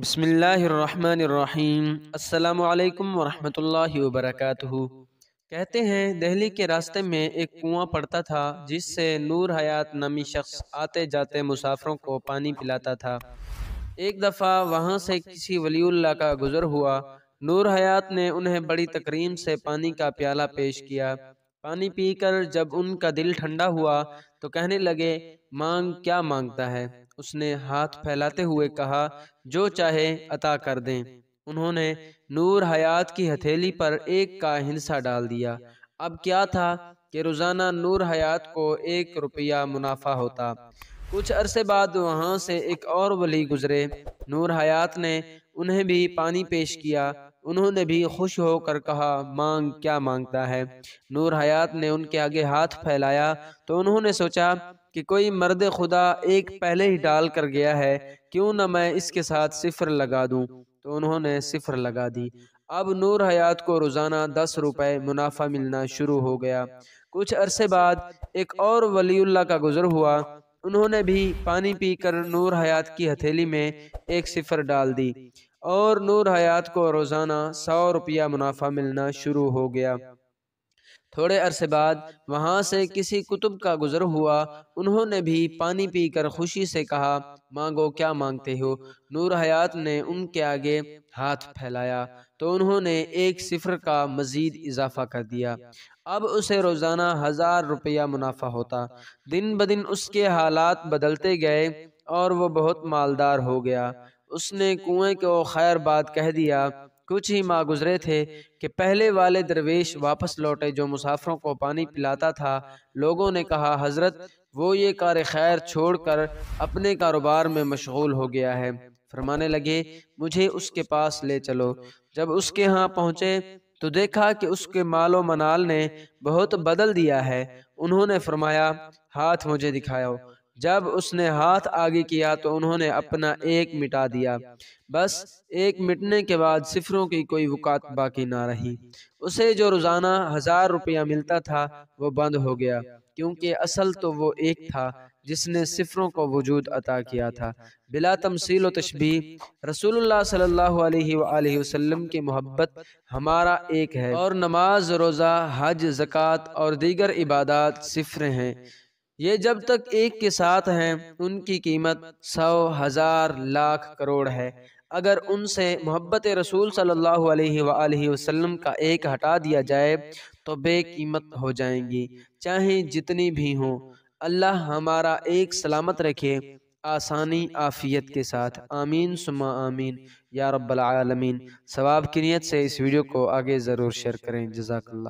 بسم اللہ الرحمن الرحیم۔ السلام علیکم ورحمۃ اللہ وبرکاتہ۔ کہتے ہیں دہلی کے راستے میں ایک کنواں پڑتا تھا جس سے نور حیات نامی شخص آتے جاتے مسافروں کو پانی پلاتا تھا۔ ایک دفعہ وہاں سے کسی ولی اللہ کا گزر ہوا۔ نور حیات نے انہیں بڑی تکریم سے پانی کا پیالہ پیش کیا۔ پانی پی کر جب ان کا دل ٹھنڈا ہوا تو کہنے لگے، مانگ کیا مانگتا ہے؟ اس نے ہاتھ پھیلاتے ہوئے کہا، جو چاہے عطا کر دیں۔ انہوں نے نور حیات کی ہتھیلی پر ایک کا ہندسہ ڈال دیا۔ اب کیا تھا کہ روزانہ نور حیات کو 1 روپیہ منافع ہوتا۔ کچھ عرصے بعد وہاں سے ایک اور ولی گزرے۔ نور حیات نے انہیں بھی پانی پیش کیا۔ انہوں نے بھی خوش ہو کر کہا، مانگ کیا مانگتا ہے؟ نور حیات نے ان کے آگے ہاتھ پھیلایا تو انہوں نے سوچا کہ کوئی مرد خدا ایک پہلے ہی ڈال کر گیا ہے، کیوں نہ میں اس کے ساتھ 0 لگا دوں؟ تو انہوں نے 0 لگا دی۔ اب نور حیات کو روزانہ 10 روپے منافع ملنا شروع ہو گیا۔ کچھ عرصے بعد ایک اور ولی اللہ کا گزر ہوا۔ انہوں نے بھی پانی پی کر نور حیات کی ہتھیلی میں 1 0 ڈال دی اور نور حیات کو روزانہ 100 روپیہ منافع ملنا شروع ہو گیا۔ تھوڑے عرصے بعد وہاں سے کسی کتب کا گزر ہوا۔ انہوں نے بھی پانی پی کر خوشی سے کہا، مانگو کیا مانگتے ہو؟ نور حیات نے ان کے آگے ہاتھ پھیلایا تو انہوں نے 1 0 کا مزید اضافہ کر دیا۔ اب اسے روزانہ 1000 روپیہ منافع ہوتا۔ دن بدن اس کے حالات بدلتے گئے اور وہ بہت مالدار ہو گیا۔ اس نے کنویں کو خیر بات کہہ دیا۔ کچھ ہی ماہ گزرے تھے کہ پہلے والے درویش واپس لوٹے جو مسافروں کو پانی پلاتا تھا۔ لوگوں نے کہا، حضرت وہ یہ کار خیر چھوڑ کر اپنے کاروبار میں مشغول ہو گیا ہے۔ فرمانے لگے، مجھے اس کے پاس لے چلو۔ جب اس کے ہاں پہنچے تو دیکھا کہ اس کے مال و منال نے بہت بدل دیا ہے۔ انہوں نے فرمایا، ہاتھ مجھے دکھاؤ۔ جب اس نے ہاتھ آگے کیا تو انہوں نے اپنا 1 مٹا دیا۔ بس 1 مٹنے کے بعد 0 کی کوئی وقعت باقی نہ رہی۔ اسے جو روزانہ 1000 روپیہ ملتا تھا وہ بند ہو گیا، کیونکہ اصل تو وہ ایک تھا جس نے 0 کو وجود عطا کیا تھا۔ بلا تمثیل و تشبیہ رسول اللہ صلی اللہ علیہ وآلہ وسلم کی محبت ہمارا ایک ہے، اور نماز، روزہ، حج، زکوٰۃ اور دیگر عبادات 0 ہیں۔ یہ جب تک ایک کے ساتھ ہیں ان کی قیمت 100، 1000، لاکھ، کروڑ ہے۔ اگر ان سے محبت رسول صلی اللہ علیہ وآلہ وسلم کا ایک ہٹا دیا جائے تو بے قیمت ہو جائیں گی، چاہے جتنی بھی ہوں۔ اللہ ہمارا ایک سلامت رکھے، آسانی عافیت کے ساتھ، آمین ثم آمین یا رب العالمین۔ ثواب کی نیت سے اس ویڈیو کو آگے ضرور شیئر کریں۔ جزاک اللہ۔